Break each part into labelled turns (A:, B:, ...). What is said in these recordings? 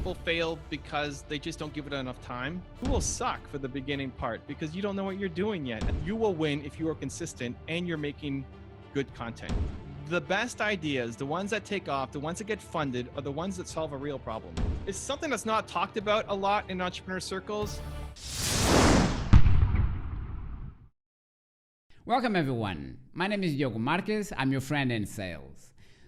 A: People fail because they just don't give it enough time. You will suck for the beginning part because you don't know what you're doing yet. You will win if you are consistent and you're making good content. The best ideas, the ones that take off, the ones that get funded, are the ones that solve a real problem. It's something that's not talked about a lot in entrepreneur circles.
B: Welcome everyone. My name is Diogo Marques. I'm your friend in sales.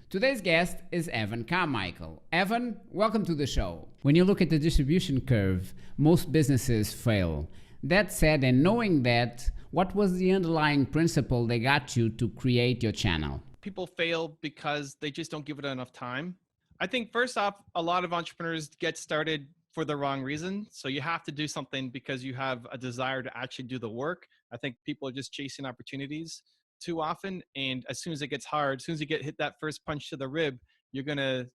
B: Today's guest is Evan Carmichael. Evan, welcome to the show. When you look at the distribution curve, most businesses fail. That said, and knowing that, what was the underlying principle that got you to create your channel?
A: People fail because they just don't give it enough time. I think first off, a lot of entrepreneurs get started for the wrong reason. So you have to do something because you have a desire to actually do the work. I think people are just chasing opportunities too often, and as soon as it gets hard, as soon as you hit that first punch to the rib, you're gonna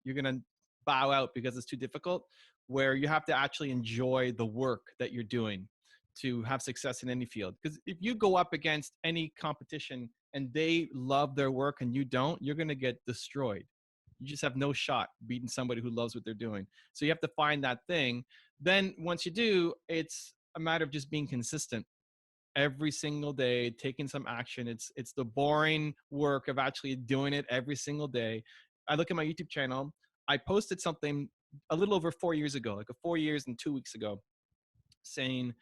A: bow out because it's too difficult. Where you have to actually enjoy the work that you're doing to have success in any field. Because if you go up against any competition and they love their work and you don't, you're gonna get destroyed. You just have no shot beating somebody who loves what they're doing. So you have to find that thing. Then once you do, it's a matter of just being consistent every single day, taking some action. It's the boring work of actually doing it every single day. I look at my YouTube channel. I posted something a little over 4 years ago, like 4 years and 2 weeks ago, saying,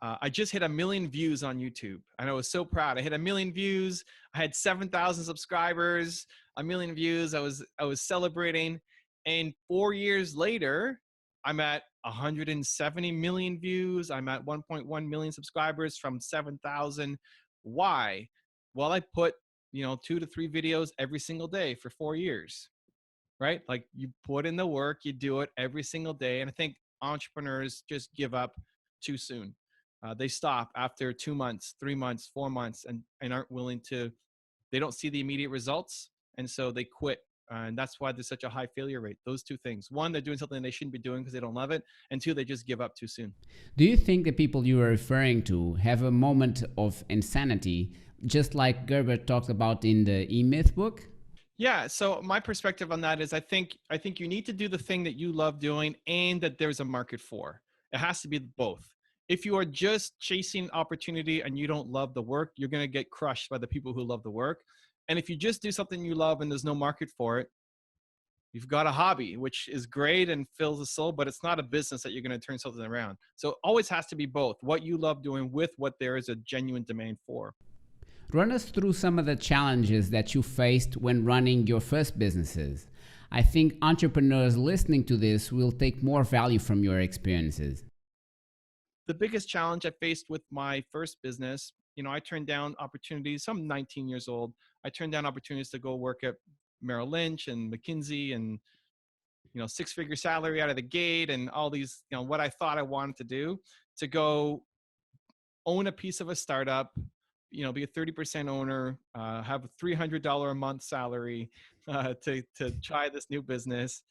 A: I just hit 1 million views on YouTube. And I was so proud. I hit 1 million views. I had 7,000 subscribers, 1 million views. I was celebrating. And 4 years later, I'm at 170 million views. I'm at 1.1 million subscribers from 7,000. Why? Well, I put, 2 to 3 videos every single day for 4 years, right? Like you put in the work, you do it every single day. And I think entrepreneurs just give up too soon. They stop after 2 months, 3 months, 4 months, and aren't willing to, they don't see the immediate results. And so they quit. And that's why there's such a high failure rate. Those two things. One, they're doing something they shouldn't be doing because they don't love it. And two, they just give up too soon.
B: Do you think the people you are referring to have a moment of insanity, just like Gerber talked about in the E-Myth book?
A: Yeah. So my perspective on that is I think you need to do the thing that you love doing and that there's a market for. It has to be both. If you are just chasing opportunity and you don't love the work, you're going to get crushed by the people who love the work. And if you just do something you love and there's no market for it, you've got a hobby, which is great and fills the soul, but it's not a business that you're going to turn something around. So it always has to be both, what you love doing with what there is a genuine demand for.
B: Run us through some of the challenges that you faced when running your first businesses. I think entrepreneurs listening to this will take more value from your experiences.
A: The biggest challenge I faced with my first business, I turned down opportunities. I'm 19 years old. I turned down opportunities to go work at Merrill Lynch and McKinsey and, 6-figure salary out of the gate and all these, what I thought I wanted to do, to go own a piece of a startup, be a 30% owner, have a $300 a month salary to try this new business.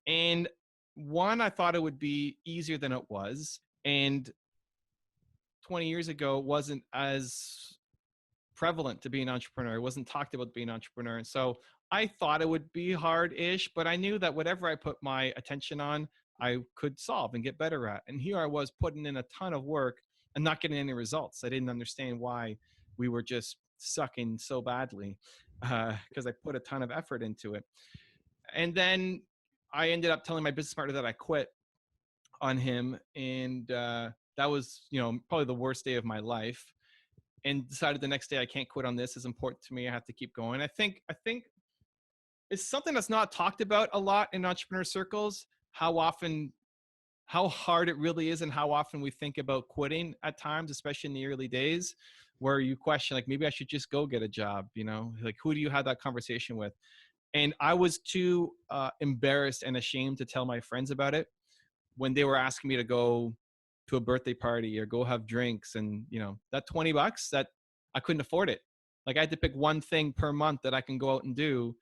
A: And one, I thought it would be easier than it was. And 20 years ago, it wasn't as prevalent to be an entrepreneur. It wasn't talked about being an entrepreneur. And so I thought it would be hard-ish, but I knew that whatever I put my attention on, I could solve and get better at. And here I was putting in a ton of work and not getting any results. I didn't understand why we were just sucking so badly because I put a ton of effort into it. And then I ended up telling my business partner that I quit on him. And that was, probably the worst day of my life, and decided the next day I can't quit on this. It's important to me. I have to keep going. I think it's something that's not talked about a lot in entrepreneur circles, how hard it really is and how often we think about quitting at times, especially in the early days, where you question, like, maybe I should just go get a job, like who do you have that conversation with? And I was too embarrassed and ashamed to tell my friends about it when they were asking me to go to a birthday party or go have drinks. And, that $20 that I couldn't afford it. Like I had to pick one thing per month that I can go out and do.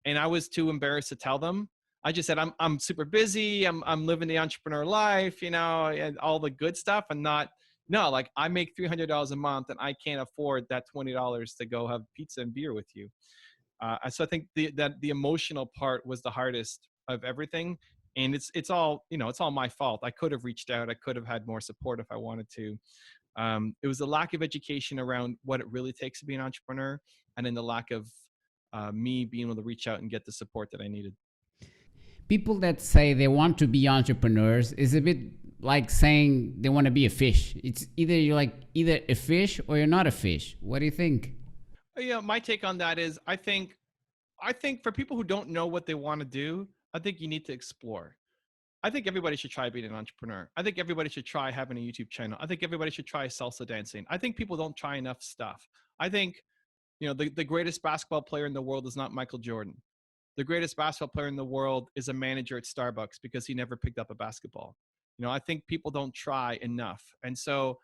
A: And I was too embarrassed to tell them. I just said, I'm super busy. I'm living the entrepreneur life, and all the good stuff, and like I make $300 a month and I can't afford that $20 to go have pizza and beer with you. So I think the emotional part was the hardest of everything. And it's all, it's all my fault. I could have reached out. I could have had more support if I wanted to. It was the lack of education around what it really takes to be an entrepreneur, and then the lack of me being able to reach out and get the support that I needed.
B: People that say they want to be entrepreneurs is a bit like saying they want to be a fish. It's either you're like either a fish or you're not a fish. What do you think?
A: Yeah, my take on that is I think for people who don't know what they want to do, I think you need to explore. I think everybody should try being an entrepreneur. I think everybody should try having a YouTube channel. I think everybody should try salsa dancing. I think people don't try enough stuff. I think, the greatest basketball player in the world is not Michael Jordan. The greatest basketball player in the world is a manager at Starbucks because he never picked up a basketball. I think people don't try enough. And so,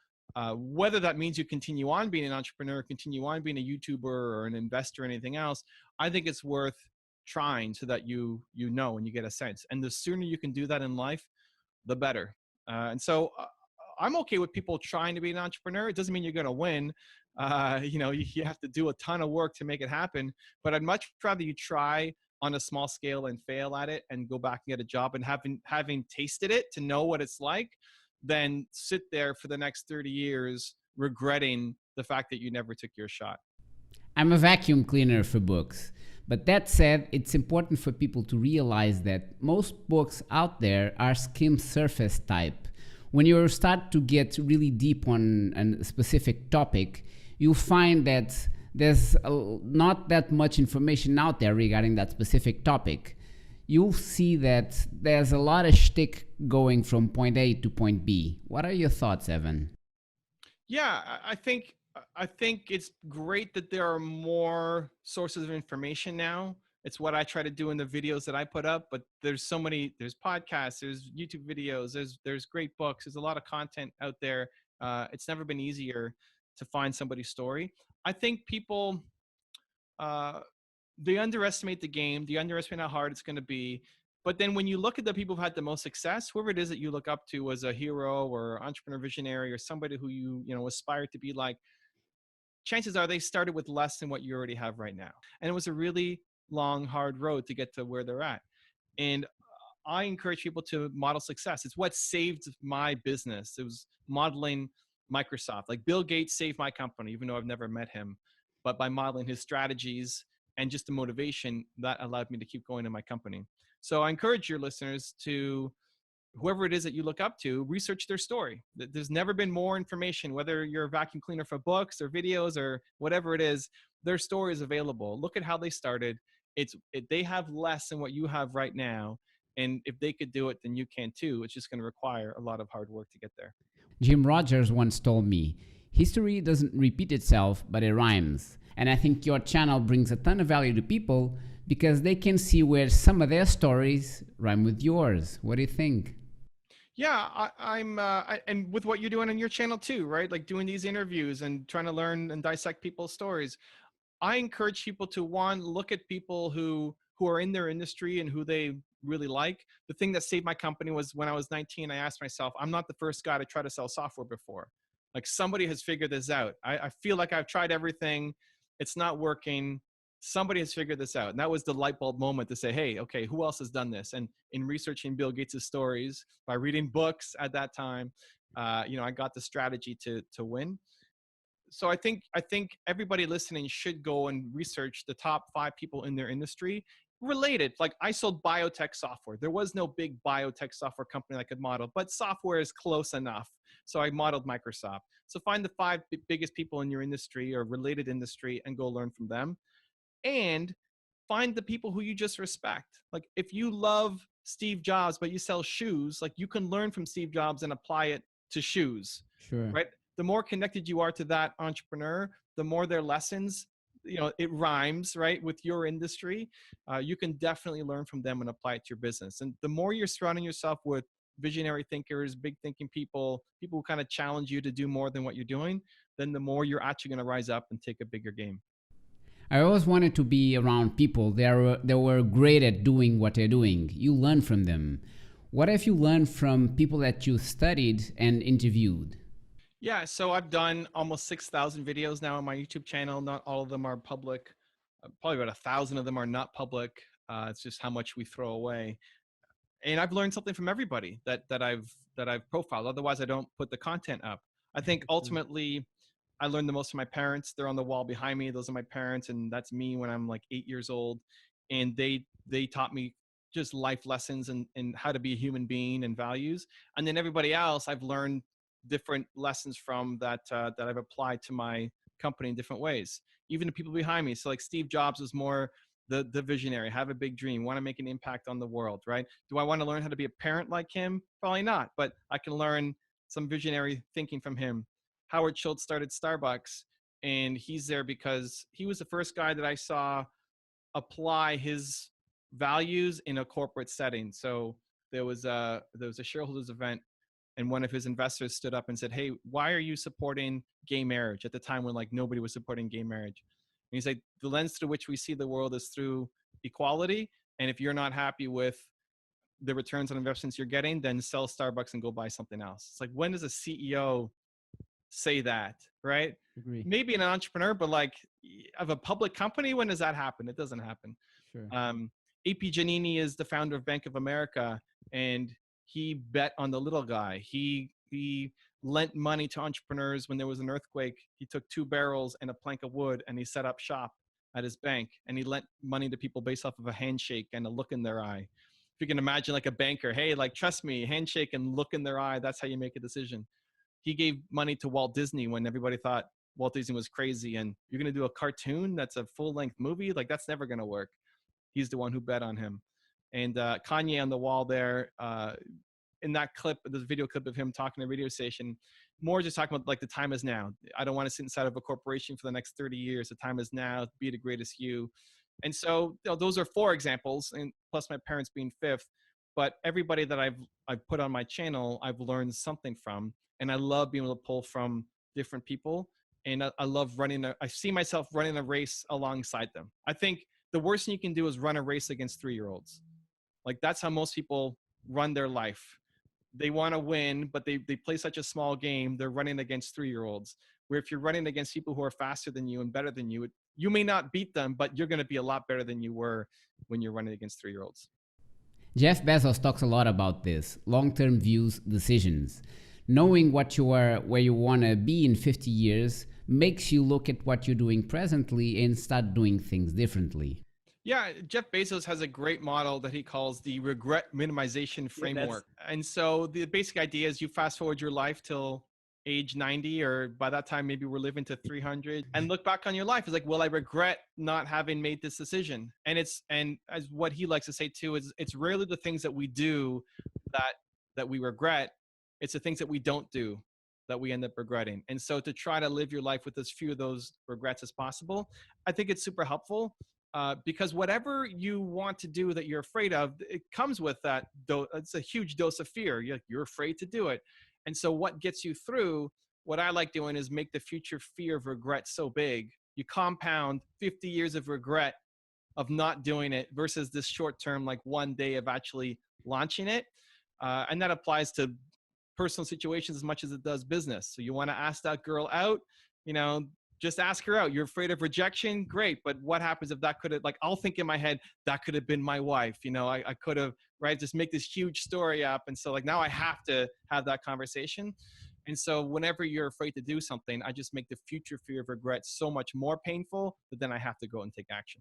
A: whether that means you continue on being an entrepreneur, continue on being a YouTuber or an investor or anything else, I think it's worth trying so that you know and you get a sense. And the sooner you can do that in life, the better. And so I'm okay with people trying to be an entrepreneur. It doesn't mean you're going to win. You have to do a ton of work to make it happen. But I'd much rather you try on a small scale and fail at it and go back and get a job and having tasted it to know what it's like, than sit there for the next 30 years regretting the fact that you never took your shot.
B: I'm a vacuum cleaner for books. But that said, it's important for people to realize that most books out there are skim surface type. When you start to get really deep on a specific topic, you'll find that there's not that much information out there regarding that specific topic. You'll see that there's a lot of shtick going from point A to point B. What are your thoughts, Evan?
A: Yeah, I think it's great that there are more sources of information now. It's what I try to do in the videos that I put up, but there's podcasts, there's YouTube videos, there's great books, there's a lot of content out there. It's never been easier to find somebody's story. I think people uh, they underestimate the game, they underestimate how hard it's going to be. But then when you look at the people who've had the most success, whoever it is that you look up to as a hero or entrepreneur visionary or somebody who you aspire to be like, chances are they started with less than what you already have right now. And it was a really long, hard road to get to where they're at. And I encourage people to model success. It's what saved my business. It was modeling Microsoft. Like Bill Gates saved my company, even though I've never met him. But by modeling his strategies and just the motivation, that allowed me to keep going in my company. So I encourage your listeners to, whoever it is that you look up to, research their story. There's never been more information, whether you're a vacuum cleaner for books or videos or whatever it is, their story is available. Look at how they started. They have less than what you have right now. And if they could do it, then you can too. It's just going to require a lot of hard work to get there.
B: Jim Rogers once told me, history doesn't repeat itself, but it rhymes. And I think your channel brings a ton of value to people because they can see where some of their stories rhyme with yours. What do you think?
A: Yeah, and with what you're doing on your channel too, right? Like doing these interviews and trying to learn and dissect people's stories. I encourage people to, one, look at people who are in their industry and who they really like. The thing that saved my company was when I was 19, I asked myself, I'm not the first guy to try to sell software before. Like somebody has figured this out. I feel like I've tried everything. It's not working. Somebody has figured this out. And that was the light bulb moment to say, hey, okay, who else has done this? And in researching Bill Gates' stories, by reading books at that time, I got the strategy to win. So I think everybody listening should go and research the top 5 people in their industry related. Like I sold biotech software. There was no big biotech software company that I could model, but software is close enough. So I modeled Microsoft. So find the 5 biggest people in your industry or related industry and go learn from them. And find the people who you just respect. Like if you love Steve Jobs, but you sell shoes, like you can learn from Steve Jobs and apply it to shoes,
B: Sure.
A: right? The more connected you are to that entrepreneur, the more their lessons, it rhymes, right, with your industry. You can definitely learn from them and apply it to your business. And the more you're surrounding yourself with visionary thinkers, big thinking people who kind of challenge you to do more than what you're doing, then the more you're actually going to rise up and take a bigger game.
B: I always wanted to be around people that were great at doing what they're doing. You learn from them. What if you learn from people that you studied and interviewed?
A: Yeah, so I've done almost 6,000 videos now on my YouTube channel. Not all of them are public. Probably about 1,000 of them are not public. It's just how much we throw away. and I've learned something from everybody that I've profiled. Otherwise, I don't put the content up. I think
B: True.
A: ultimately I learned the most from my parents. They're on the wall behind me. Those are my parents, and that's me when I'm like 8 years old. And they taught me just life lessons and how to be a human being and values. And then everybody else, I've learned different lessons from that I've applied to my company in different ways. Even the people behind me. So like Steve Jobs was more the visionary, have a big dream, want to make an impact on the world, right? Do I want to learn how to be a parent like him? Probably not, but I can learn some visionary thinking from him. Howard Schultz started Starbucks, and he's there because he was the first guy that I saw apply his values in a corporate setting. So there was a shareholders event, and one of his investors stood up and said, "Hey, why are you supporting gay marriage at the time when like nobody was supporting gay marriage?" And he's like, "The lens through which we see the world is through equality, and if you're not happy with the returns on investments you're getting, then sell Starbucks and go buy something else." It's like, when does a CEO say that, right?
B: Agree.
A: Maybe an entrepreneur, but like of a public company, when does that happen? It doesn't happen.
B: Sure.
A: um, AP Giannini is the founder of Bank of America, and he bet on the little guy. He lent money to entrepreneurs when there was an earthquake. He took 2 barrels and a plank of wood, and he set up shop at his bank. And he lent money to people based off of a handshake and a look in their eye. If you can imagine, like a banker, hey, like trust me, handshake and look in their eye. That's how you make a decision. He gave money to Walt Disney when everybody thought Walt Disney was crazy, and you're going to do a cartoon that's a full length movie, like that's never going to work. He's the one who bet on him. And Kanye on the wall there, in that clip, this video clip of him talking to a radio station, more just talking about like the time is now. I don't want to sit inside of a corporation for the next 30 years. The time is now. Be the greatest you. And so those are 4 examples, and plus my parents being fifth. But everybody that I've put on my channel, I've learned something from, and I love being able to pull from different people. And I love running. I see myself running a race alongside them. I think the worst thing you can do is run a race against 3-year-olds. Like that's how most people run their life. They want to win, but they play such a small game. They're running against 3-year-olds. Where if you're running against people who are faster than you and better than you, you may not beat them, but you're going to be a lot better than you were when you're running against 3-year-olds.
B: Jeff Bezos talks a lot about this long-term views, decisions. Knowing what you are, where you want to be in 50 years, makes you look at what you're doing presently and start doing things differently.
A: Yeah, Jeff Bezos has a great model that he calls the regret minimization
B: Yeah, that's
A: framework. And so the basic idea is you fast forward your life till age 90, or by that time maybe we're living to 300, and look back on your life. It's like, well, I regret not having made this decision. And as what he likes to say too, is it's rarely the things that we do that we regret. It's the things that we don't do that we end up regretting. And so to try to live your life with as few of those regrets as possible, I think it's super helpful. Because whatever you want to do that you're afraid of, it comes with that. It's a huge dose of fear. You're afraid to do it. And so what gets you through, what I like doing is make the future fear of regret so big. You compound 50 years of regret of not doing it versus this short term, like one day of actually launching it. And that applies to personal situations as much as it does business. So you want to ask that girl out, you know, just ask her out. You're afraid of rejection, great. But what happens if that could have, like, I'll think in my head, that could have been my wife. I could have, right? Just make this huge story up. And so like now I have to have that conversation. And so whenever you're afraid to do something, I just make the future fear of regret so much more painful that then I have to go and take action.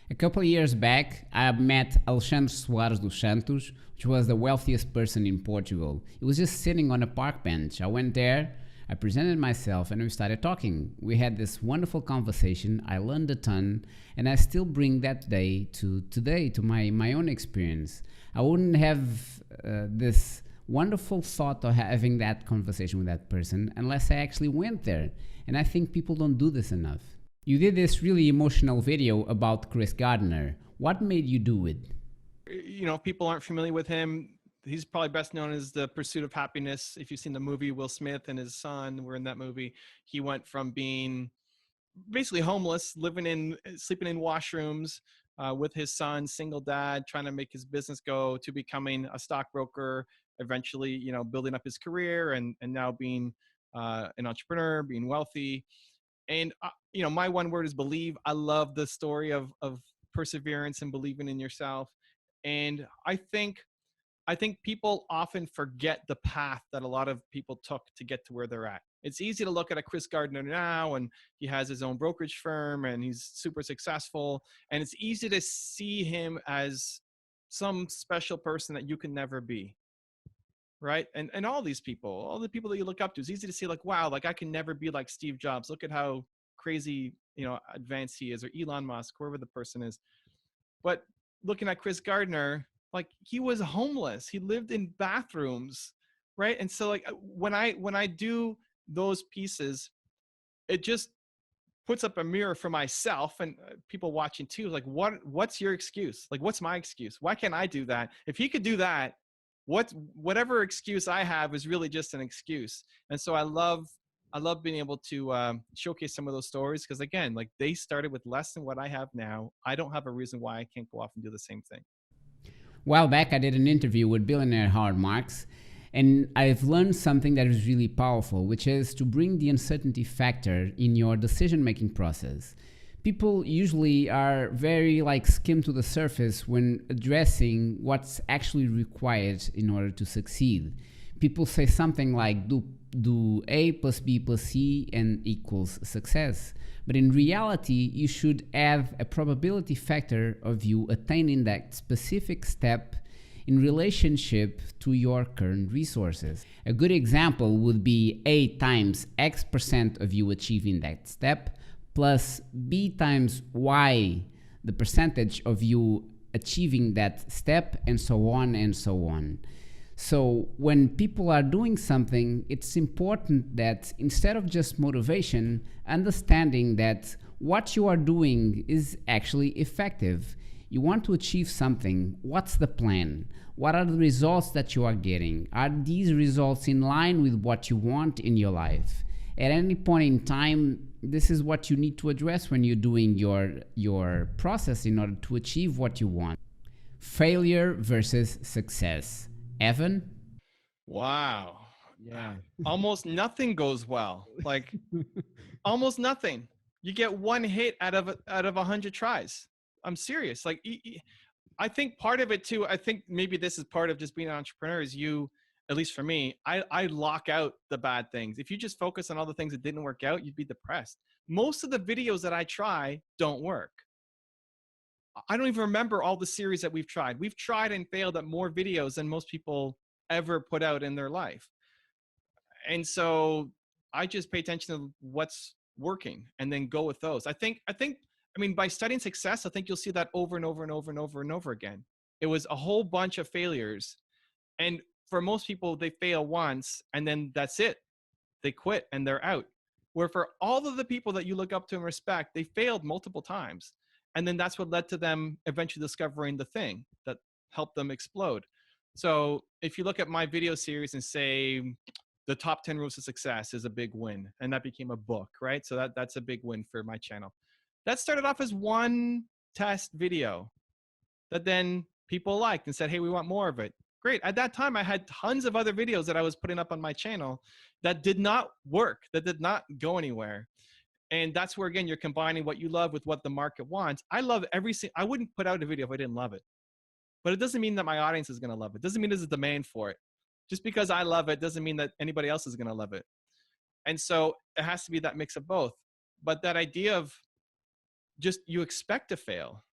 B: A couple of years back, I met Alexandre Soares dos Santos, which was the wealthiest person in Portugal. He was just sitting on a park bench. I went there, I presented myself, and we started talking. We had this wonderful conversation. I learned a ton, and I still bring that day to today, to my own experience. I wouldn't have this wonderful thought of having that conversation with that person unless I actually went there. And I think people don't do this enough. You did this really emotional video about Chris Gardner. What made you do it?
A: If people aren't familiar with him, he's probably best known as The Pursuit of Happiness. If you've seen the movie, Will Smith and his son were in that movie. He went from being basically homeless, sleeping in washrooms with his son, single dad, trying to make his business go, to becoming a stockbroker, eventually, building up his career, and now being an entrepreneur, being wealthy. And my one word is believe. I love the story of perseverance and believing in yourself. And I think I think people often forget the path that a lot of people took to get to where they're at. It's easy to look at a Chris Gardner now, and he has his own brokerage firm and he's super successful. And it's easy to see him as some special person that you can never be. Right. And all these people, all the people that you look up to, it's easy to see like, wow, like I can never be like Steve Jobs. Look at how crazy, advanced he is, or Elon Musk, whoever the person is. But looking at Chris Gardner, like he was homeless. He lived in bathrooms, right? And so like when I do those pieces, it just puts up a mirror for myself and people watching too. Like what's your excuse? Like what's my excuse? Why can't I do that? If he could do that, whatever excuse I have is really just an excuse. And so I love being able to showcase some of those stories because again, like they started with less than what I have now. I don't have a reason why I can't go off and do the same thing.
B: A while back, I did an interview with billionaire Howard Marks, and I've learned something that is really powerful, which is to bring the uncertainty factor in your decision making process. People usually are very like skim to the surface when addressing what's actually required in order to succeed. People say something like do A plus B plus C and equals success. But in reality, you should have a probability factor of you attaining that specific step in relationship to your current resources. A good example would be A times X percent of you achieving that step plus B times Y, the percentage of you achieving that step, and so on and so on. So when people are doing something, it's important that instead of just motivation, understanding that what you are doing is actually effective. You want to achieve something. What's the plan? What are the results that you are getting? Are these results in line with what you want in your life? At any point in time, this is what you need to address when you're doing your process in order to achieve what you want. Failure versus success. Evan?
A: Wow.
B: Yeah.
A: Almost nothing goes well. Like almost nothing. You get one hit out of 100 tries. I'm serious. Like I think part of it too, I think maybe this is part of just being an entrepreneur is you, at least for me, I lock out the bad things. If you just focus on all the things that didn't work out, you'd be depressed. Most of the videos that I try don't work. I don't even remember all the series that we've tried. We've tried and failed at more videos than most people ever put out in their life. And so I just pay attention to what's working and then go with those. I mean, by studying success, I think you'll see that over and over and over and over and over again. It was a whole bunch of failures. And for most people, they fail once and then that's it. They quit and they're out. Where for all of the people that you look up to and respect, they failed multiple times. And then that's what led to them eventually discovering the thing that helped them explode. So if you look at my video series and say the top 10 rules to success is a big win, and that became a book, right? So that's a big win for my channel. That started off as one test video that then people liked and said, hey, we want more of it. Great. At that time, I had tons of other videos that I was putting up on my channel that did not work, that did not go anywhere. And that's where, again, you're combining what you love with what the market wants. I love I wouldn't put out a video if I didn't love it. But it doesn't mean that my audience is going to love it. Doesn't mean there's a demand for it. Just because I love it doesn't mean that anybody else is going to love it. And so it has to be that mix of both. But that idea of just you expect to fail.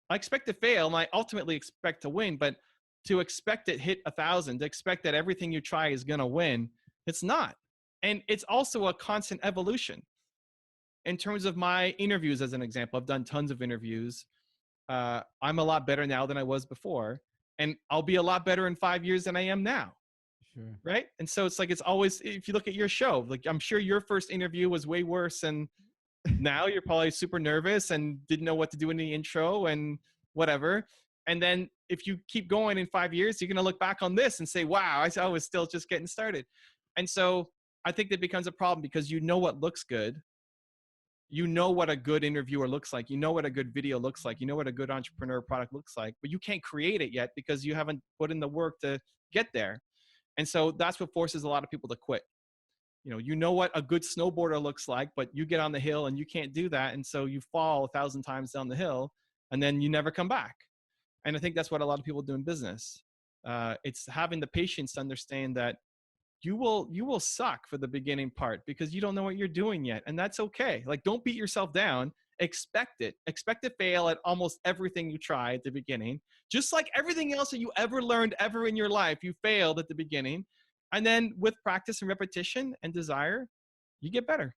A: I expect to fail and I ultimately expect to win, but to expect it hit 1,000, to expect that everything you try is going to win, it's not. And it's also a constant evolution. In terms of my interviews, as an example, I've done tons of interviews. I'm a lot better now than I was before. And I'll be a lot better in 5 years than I am now.
B: Sure.
A: Right. And so it's like, it's always, if you look at your show, like I'm sure your first interview was way worse. And now you're probably super nervous and didn't know what to do in the intro and whatever. And then if you keep going in 5 years, you're going to look back on this and say, wow, I was still just getting started. And so I think that becomes a problem because you know what looks good. You know what a good interviewer looks like. You know what a good video looks like. You know what a good entrepreneur product looks like, but you can't create it yet because you haven't put in the work to get there. And so that's what forces a lot of people to quit. You know what a good snowboarder looks like, but you get on the hill and you can't do that. And so you fall 1,000 times down the hill and then you never come back. And I think that's what a lot of people do in business. It's having the patience to understand that you will suck for the beginning part because you don't know what you're doing yet, and that's okay. Like, don't beat yourself down. Expect to fail at almost everything you try at the beginning, just like everything else that you ever learned ever in your life. You failed at the beginning, and then with practice and repetition and desire, you get better.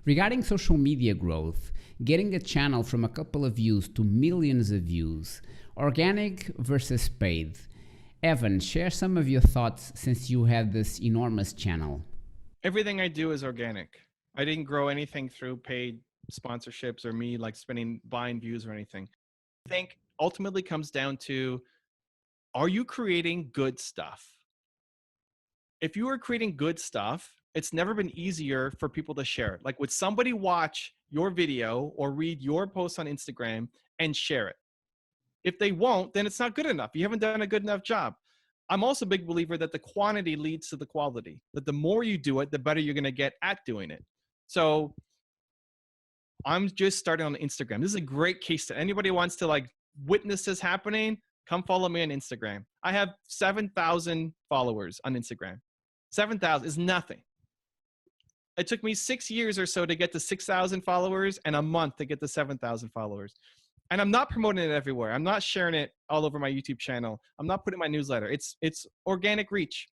B: Regarding social media growth, getting a channel from a couple of views to millions of views, organic versus paid. Evan, share some of your thoughts since you have this enormous channel.
A: Everything I do is organic. I didn't grow anything through paid sponsorships or me like buying views or anything. I think ultimately comes down to, are you creating good stuff? If you are creating good stuff, it's never been easier for people to share it. Like, would somebody watch your video or read your post on Instagram and share it? If they won't, then it's not good enough. You haven't done a good enough job. I'm also a big believer that the quantity leads to the quality, that the more you do it, the better you're going to get at doing it. So I'm just starting on Instagram. This is a great case to anybody wants to like witness this happening. Come follow me on Instagram. I have 7,000 followers on Instagram. 7,000 is nothing. It took me 6 years or so to get to 6,000 followers and a month to get to 7,000 followers. And I'm not promoting it everywhere. I'm not sharing it all over my YouTube channel. I'm not putting my newsletter. It's organic reach.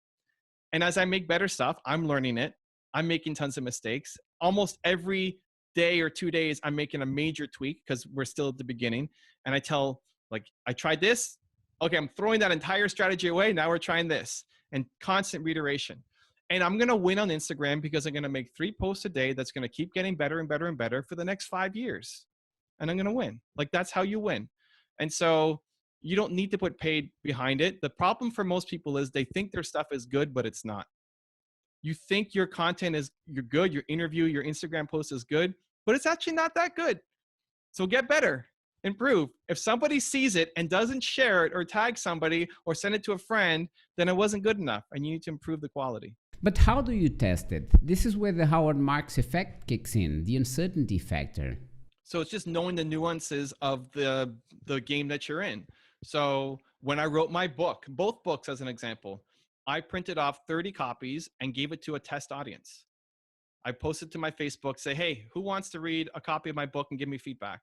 A: And as I make better stuff, I'm learning it. I'm making tons of mistakes. Almost every day or 2 days, I'm making a major tweak because we're still at the beginning. And I tell, like, I tried this. Okay, I'm throwing that entire strategy away. Now we're trying this. And constant reiteration. And I'm going to win on Instagram because I'm going to make 3 posts a day that's going to keep getting better and better and better for the next 5 years. And I'm going to win. Like, that's how you win. And so you don't need to put paid behind it. The problem for most people is they think their stuff is good, but it's not. You think your content is you're good, your interview, your Instagram post is good, but it's actually not that good. So get better, improve. If somebody sees it and doesn't share it or tag somebody or send it to a friend, then it wasn't good enough and you need to improve the quality.
B: But how do you test it? This is where the Howard Marks effect kicks in, the uncertainty factor.
A: So it's just knowing the nuances of the game that you're in. So when I wrote my book, both books as an example, I printed off 30 copies and gave it to a test audience. I posted to my Facebook, say, hey, who wants to read a copy of my book and give me feedback?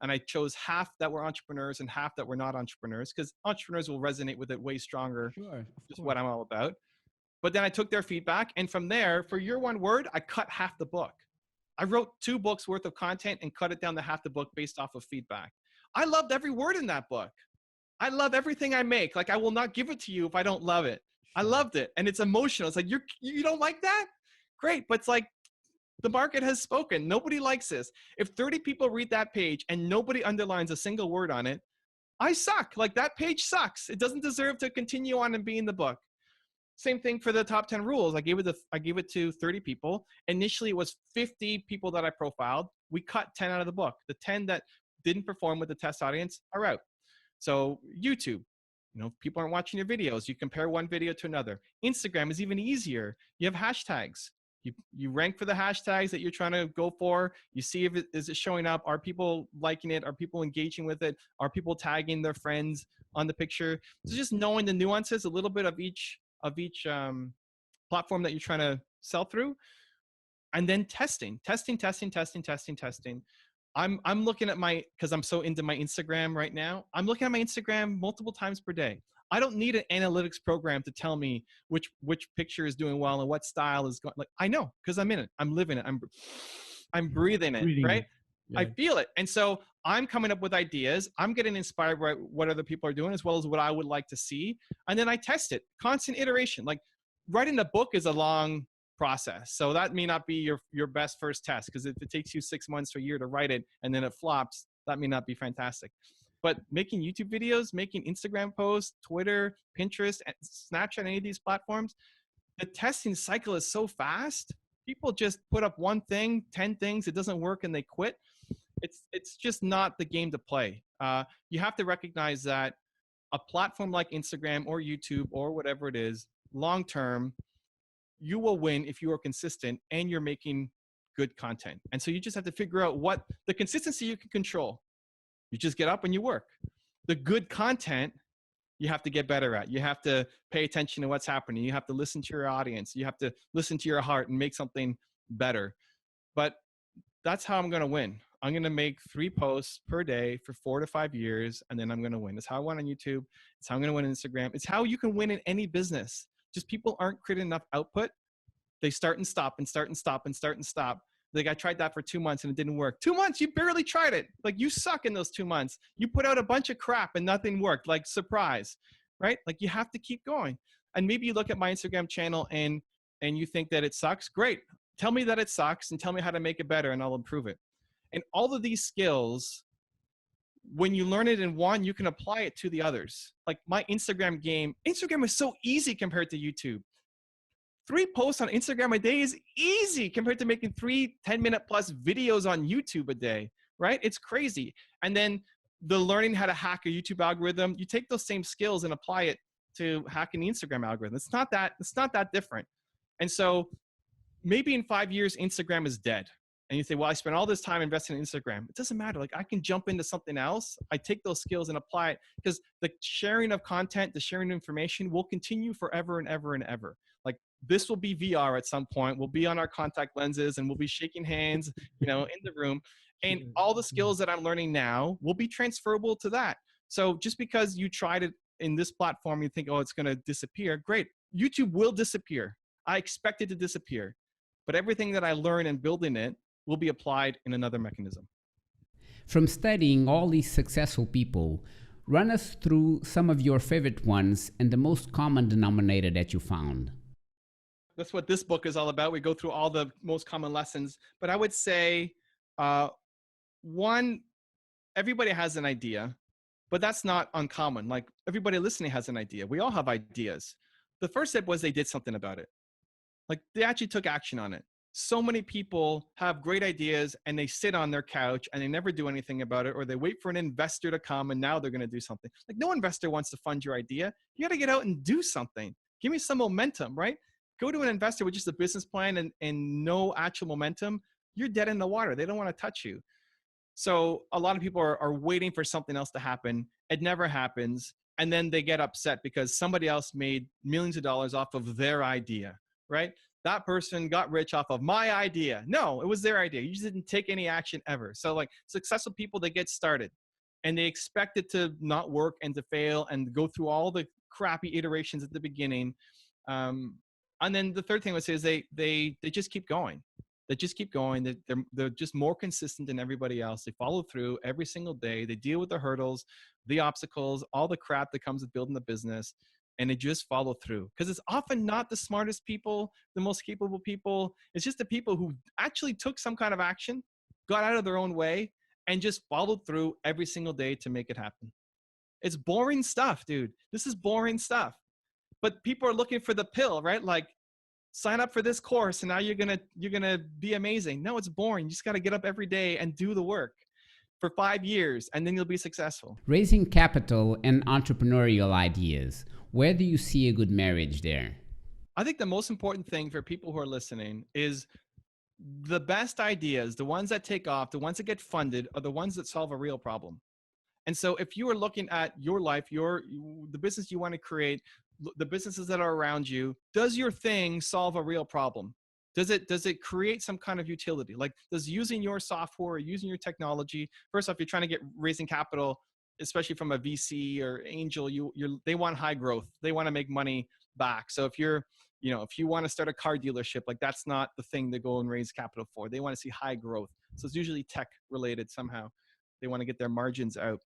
A: And I chose half that were entrepreneurs and half that were not entrepreneurs, because entrepreneurs will resonate with it way stronger.
B: Sure,
A: just what I'm all about. But then I took their feedback. And from there, for your one word, I cut half the book. I wrote 2 books worth of content and cut it down to half the book based off of feedback. I loved every word in that book. I love everything I make. Like, I will not give it to you if I don't love it. I loved it. And it's emotional. It's like, you don't like that? Great. But it's like, the market has spoken. Nobody likes this. If 30 people read that page and nobody underlines a single word on it, I suck. Like, that page sucks. It doesn't deserve to continue on and be in the book. Same thing for the top 10 rules. I gave it to 30 people. Initially, it was 50 people that I profiled. We cut 10 out of the book. The 10 that didn't perform with the test audience are out. So YouTube, people aren't watching your videos. You compare one video to another. Instagram is even easier. You have hashtags. You rank for the hashtags that you're trying to go for. You see if is it showing up. Are people liking it? Are people engaging with it? Are people tagging their friends on the picture? So just knowing the nuances, a little bit of each platform that you're trying to sell through, and then testing. I'm looking at because I'm so into my Instagram right now. I'm looking at my Instagram multiple times per day. I don't need an analytics program to tell me which picture is doing well and what style is going. Like, I know because I'm in it. I'm living it. I'm breathing it, right? Yeah. I feel it. And so I'm coming up with ideas. I'm getting inspired by what other people are doing as well as what I would like to see. And then I test it. Constant iteration. Like, writing a book is a long process. So that may not be your best first test, because if it takes you 6 months to a year to write it and then it flops, that may not be fantastic. But making YouTube videos, making Instagram posts, Twitter, Pinterest, Snapchat, any of these platforms, the testing cycle is so fast. People just put up one thing, 10 things, it doesn't work and they quit. It's just not the game to play. You have to recognize that a platform like Instagram or YouTube or whatever it is, long term, you will win if you are consistent and you're making good content. And so you just have to figure out what the consistency you can control. You just get up and you work. The good content, you have to get better at. You have to pay attention to what's happening. You have to listen to your audience. You have to listen to your heart and make something better. But that's how I'm going to win. I'm going to make 3 posts per day for 4 to 5 years, and then I'm going to win. It's how I won on YouTube. It's how I'm going to win on Instagram. It's how you can win in any business. Just people aren't creating enough output. They start and stop and start and stop and start and stop. Like I tried that for 2 months and it didn't work. 2 months, you barely tried it. Like you suck in those 2 months. You put out a bunch of crap and nothing worked. Like surprise, right? Like you have to keep going. And maybe you look at my Instagram channel and you think that it sucks. Great. Tell me that it sucks and tell me how to make it better and I'll improve it. And all of these skills, when you learn it in one, you can apply it to the others. Like my Instagram game, Instagram is so easy compared to YouTube. 3 posts on Instagram a day is easy compared to making 3 10-minute plus videos on YouTube a day, right? It's crazy. And then the learning how to hack a YouTube algorithm, you take those same skills and apply it to hacking the Instagram algorithm. It's not that different. And so maybe in 5 years, Instagram is dead. And you say, well, I spent all this time investing in Instagram. It doesn't matter. Like I can jump into something else. I take those skills and apply it because the sharing of content, the sharing of information will continue forever and ever and ever. Like this will be VR at some point. We'll be on our contact lenses and we'll be shaking hands, in the room. And all the skills that I'm learning now will be transferable to that. So just because you tried it in this platform, you think, oh, it's going to disappear. Great. YouTube will disappear. I expect it to disappear. But everything that I learn and building it will be applied in another mechanism.
B: From studying all these successful people, run us through some of your favorite ones and the most common denominator that you found.
A: That's what this book is all about. We go through all the most common lessons. But I would say, one, everybody has an idea, but that's not uncommon. Like everybody listening has an idea. We all have ideas. The first step was they did something about it. Like they actually took action on it. So many people have great ideas and they sit on their couch and they never do anything about it, or they wait for an investor to come and now they're going to do something. Like no investor wants to fund your idea. You got to get out and do something. Give me some momentum, right? Go to an investor with just a business plan and no actual momentum. You're dead in the water. They don't want to touch you. So a lot of people are waiting for something else to happen. It never happens. And then they get upset because somebody else made millions of dollars off of their idea, right? That person got rich off of my idea. No, it was their idea. You just didn't take any action ever. So like successful people, they get started and they expect it to not work and to fail and go through all the crappy iterations at the beginning. And then the third thing I would say is they just keep going. They just keep going. They're just more consistent than everybody else. They follow through every single day. They deal with the hurdles, the obstacles, all the crap that comes with building the business, and they just follow through. Because it's often not the smartest people, the most capable people. It's just the people who actually took some kind of action, got out of their own way, and just followed through every single day to make it happen. It's boring stuff, dude. This is boring stuff. But people are looking for the pill, right? Like, sign up for this course and now you're gonna be amazing. No, it's boring. You just got to get up every day and do the work for 5 years and then you'll be successful.
B: Raising capital and entrepreneurial ideas. Where do you see a good marriage there?
A: I think the most important thing for people who are listening is the best ideas, the ones that take off, the ones that get funded, are the ones that solve a real problem. And so if you are looking at your life, the business you want to create, the businesses that are around you, does your thing solve a real problem? Does it create some kind of utility? Like, does using your software or using your technology, first off, you're trying to get raising capital, especially from a VC or angel, they want high growth. They want to make money back. So if if you want to start a car dealership, like that's not the thing to go and raise capital for. They want to see high growth. So it's usually tech related somehow. They want to get their margins out.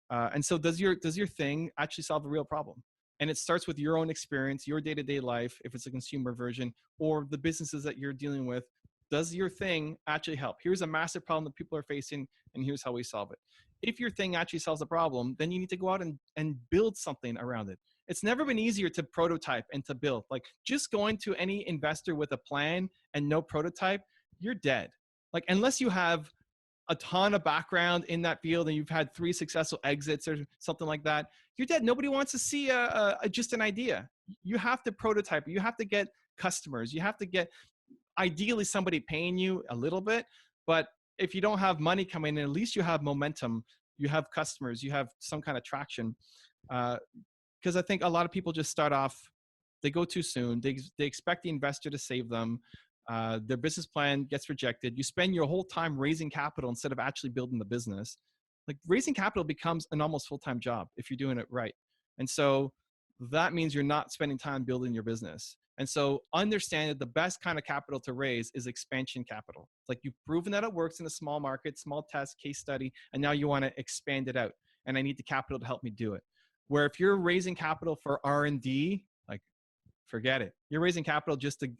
A: And so does your thing actually solve a real problem? And it starts with your own experience, your day-to-day life, if it's a consumer version, or the businesses that you're dealing with. Does your thing actually help? Here's a massive problem that people are facing, and here's how we solve it. If your thing actually solves a problem, then you need to go out and build something around it. It's never been easier to prototype and to build. Like just going to any investor with a plan and no prototype, you're dead. Like unless you have a ton of background in that field and you've had 3 successful exits or something like that, you're dead. Nobody wants to see just an idea. You have to prototype. You have to get customers. You have to get ideally somebody paying you a little bit. But if you don't have money coming in, at least you have momentum. You have customers. You have some kind of traction. because I think a lot of people just start off, they go too soon. They expect the investor to save them. Their business plan gets rejected. You spend your whole time raising capital instead of actually building the business. Like raising capital becomes an almost full-time job if you're doing it right. And so that means you're not spending time building your business. And so understand that the best kind of capital to raise is expansion capital. It's like you've proven that it works in a small market, small test, case study, and now you want to expand it out. And I need the capital to help me do it. Where if you're raising capital for R&D, like forget it. You're raising capital just to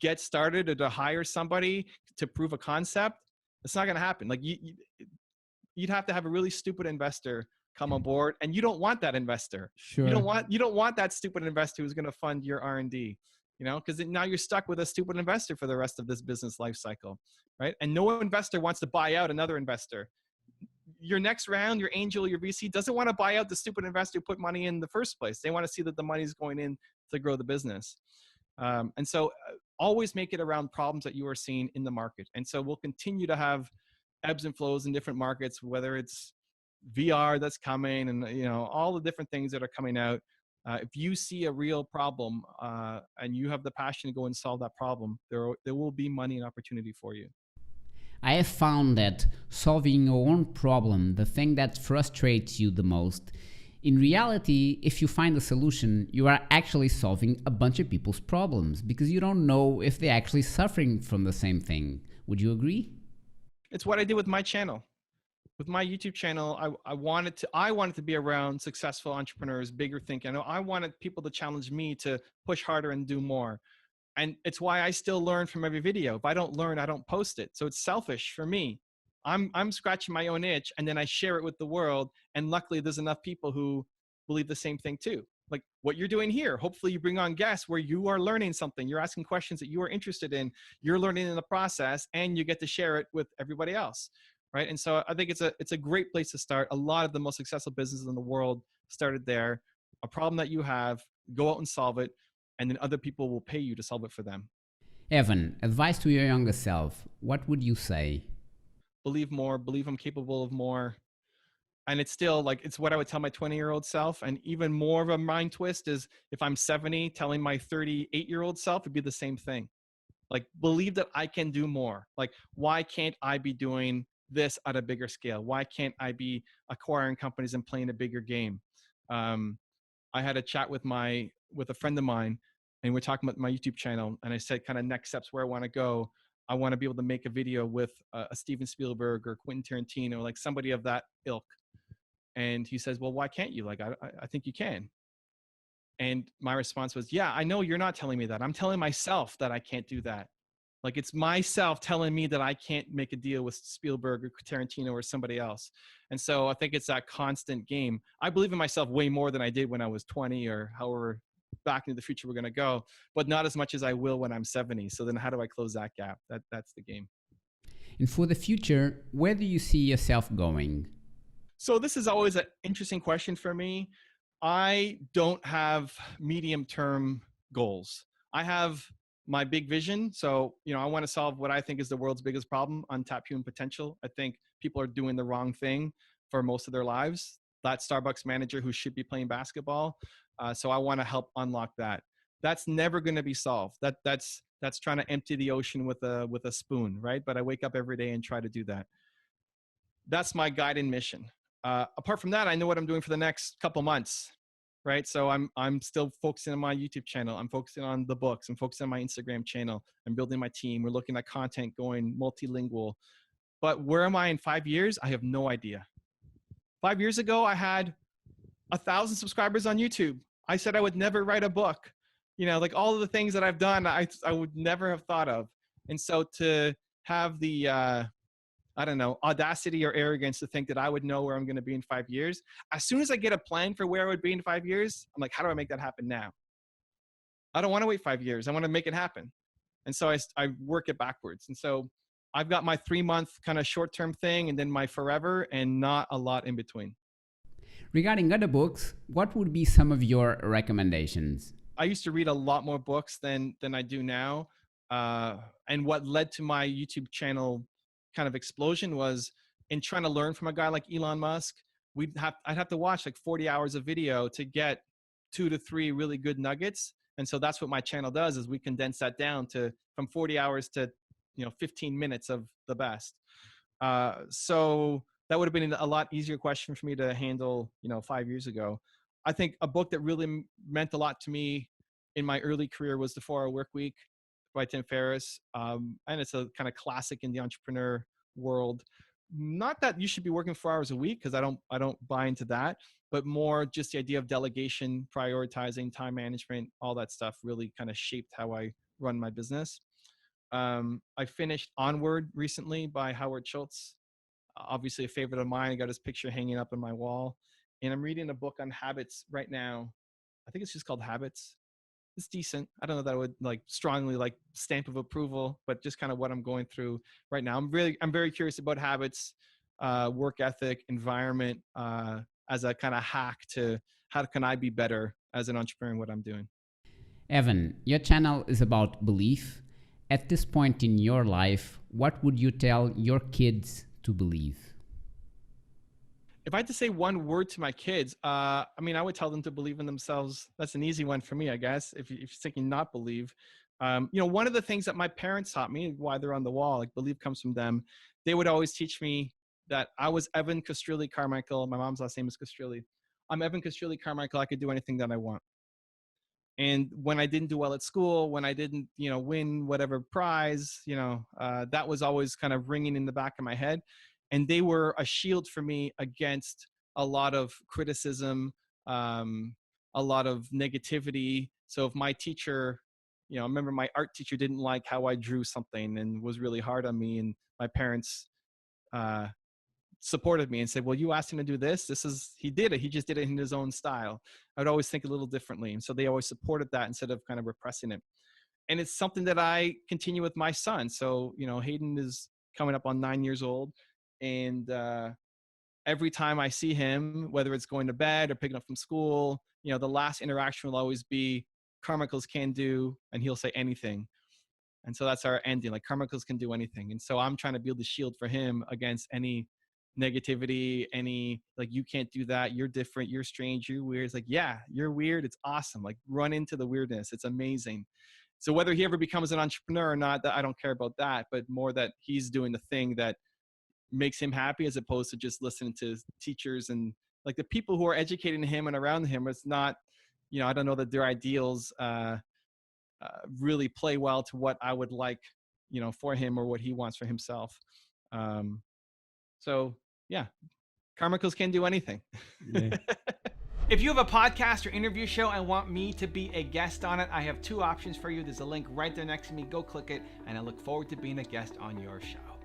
A: get started or to hire somebody to prove a concept. It's not going to happen. Like you'd have to have a really stupid investor come on board, and you don't want that investor.
B: Sure.
A: You don't want that stupid investor who's going to fund your R&D, because now you're stuck with a stupid investor for the rest of this business life cycle, right? And no investor wants to buy out another investor. Your next round, your angel, your VC doesn't want to buy out the stupid investor who put money in the first place. They want to see that the money is going in to grow the business. And so always make it around problems that you are seeing in the market. And so we'll continue to have ebbs and flows in different markets, whether it's VR that's coming and all the different things that are coming out. If you see a real problem and you have the passion to go and solve that problem, there will be money and opportunity for you.
B: I have found that solving your own problem, the thing that frustrates you the most, in reality, if you find a solution, you are actually solving a bunch of people's problems because you don't know if they're actually suffering from the same thing. Would you agree?
A: It's what I did with my channel. With my YouTube channel, I wanted to be around successful entrepreneurs, bigger thinking. I wanted people to challenge me to push harder and do more. And it's why I still learn from every video. If I don't learn, I don't post it. So it's selfish for me. I'm scratching my own itch and then I share it with the world. And luckily there's enough people who believe the same thing too. Like what you're doing here. Hopefully you bring on guests where you are learning something. You're asking questions that you are interested in. You're learning in the process and you get to share it with everybody else. Right. And so I think it's a great place to start. A lot of the most successful businesses in the world started there. A problem that you have, go out and solve it. And then other people will pay you to solve it for them.
B: Evan, advice to your younger self, what would you say?
A: Believe more, believe I'm capable of more. And it's still like, it's what I would tell my 20-year-old self. And even more of a mind twist is if I'm 70, telling my 38-year-old self would be the same thing. Like, believe that I can do more. Like, why can't I be doing this at a bigger scale? Why can't I be acquiring companies and playing a bigger game? I had a chat with a friend of mine, and we're talking about my YouTube channel. And I said, kind of next steps where I want to go. I want to be able to make a video with a Steven Spielberg or Quentin Tarantino, like somebody of that ilk. And he says, well, why can't you? Like, I think you can. And my response was, yeah, I know you're not telling me that. I'm telling myself that I can't do that. Like it's myself telling me that I can't make a deal with Spielberg or Tarantino or somebody else. And so I think it's that constant game. I believe in myself way more than I did when I was 20 or however back into the future we're going to go, but not as much as I will when I'm 70. So then how do I close that gap? That's the game.
B: And for the future, where do you see yourself going?
A: So this is always an interesting question for me. I don't have medium-term goals. I have my big vision. So, I want to solve what I think is the world's biggest problem, untapped human potential. I think people are doing the wrong thing for most of their lives. That Starbucks manager who should be playing basketball. So I want to help unlock that. That's never going to be solved. That's trying to empty the ocean with a spoon, right? But I wake up every day and try to do that. That's my guiding mission. Apart from that, I know what I'm doing for the next couple months, right? So I'm still focusing on my YouTube channel. I'm focusing on the books. I'm focusing on my Instagram channel. I'm building my team. We're looking at content going multilingual. But where am I in 5 years? I have no idea. 5 years ago, I had 1,000 subscribers on YouTube. I said I would never write a book. Like all of the things that I've done, I would never have thought of. And so to have the audacity or arrogance to think that I would know where I'm going to be in 5 years. As soon as I get a plan for where I would be in 5 years, I'm like, how do I make that happen now? I don't want to wait 5 years. I want to make it happen. And so I work it backwards. And so I've got my 3-month kind of short-term thing and then my forever and not a lot in between.
B: Regarding other books, what would be some of your recommendations?
A: I used to read a lot more books than I do now. And what led to my YouTube channel kind of explosion was in trying to learn from a guy like Elon Musk. I'd have to watch like 40 hours of video to get 2 to 3 really good nuggets. And so that's what my channel does, is we condense that down to from 40 hours to 15 minutes of the best. So that would have been a lot easier question for me to handle 5 years ago. I think a book that really meant a lot to me in my early career was The 4 Hour Work Week by Tim Ferriss. And it's a kind of classic in the entrepreneur world. Not that you should be working 4 hours a week, because I don't buy into that, but more just the idea of delegation, prioritizing, time management, all that stuff really kind of shaped how I run my business. I finished Onward recently by Howard Schultz, obviously a favorite of mine. I got his picture hanging up on my wall, and I'm reading a book on habits right now. I think it's just called Habits. It's decent. I don't know that I would like strongly like stamp of approval, but just kind of what I'm going through right now. I'm very curious about habits, work ethic, environment, as a kind of hack to how can I be better as an entrepreneur in what I'm doing.
B: Evan, your channel is about belief. At this point in your life, what would you tell your kids to believe?
A: If I had to say one word to my kids, I would tell them to believe in themselves. That's an easy one for me, I guess. If you're thinking not believe, one of the things that my parents taught me, why they're on the wall, like believe comes from them. They would always teach me that I was Evan Castrilli Carmichael. My mom's last name is Castrilli. I'm Evan Castrilli Carmichael. I could do anything that I want. And when I didn't do well at school, when I didn't, win whatever prize, that was always kind of ringing in the back of my head. And they were a shield for me against a lot of criticism, a lot of negativity. So if my teacher, I remember my art teacher didn't like how I drew something and was really hard on me, and my parents uh, supported me and said, well, you asked him to do this. He did it. He just did it in his own style. I would always think a little differently. And so they always supported that instead of kind of repressing it. And it's something that I continue with my son. So, Hayden is coming up on 9 years old. And every time I see him, whether it's going to bed or picking up from school, the last interaction will always be Carmichael's can do, and he'll say anything. And so that's our ending. Like Carmichael's can do anything. And so I'm trying to build the shield for him against any negativity, any like, you can't do that, you're different, you're strange, you're weird. It's like, yeah, you're weird, it's awesome. Like run into the weirdness, it's amazing. So whether he ever becomes an entrepreneur or not, that I don't care about that, but more that he's doing the thing that makes him happy, as opposed to just listening to teachers and like the people who are educating him and around him. It's not, I don't know that their ideals really play well to what I would like, for him or what he wants for himself. So yeah, Carmichael's can do anything. Yeah. If you have a podcast or interview show and want me to be a guest on it, I have two options for you. There's a link right there next to me. Go click it, and I look forward to being a guest on your show.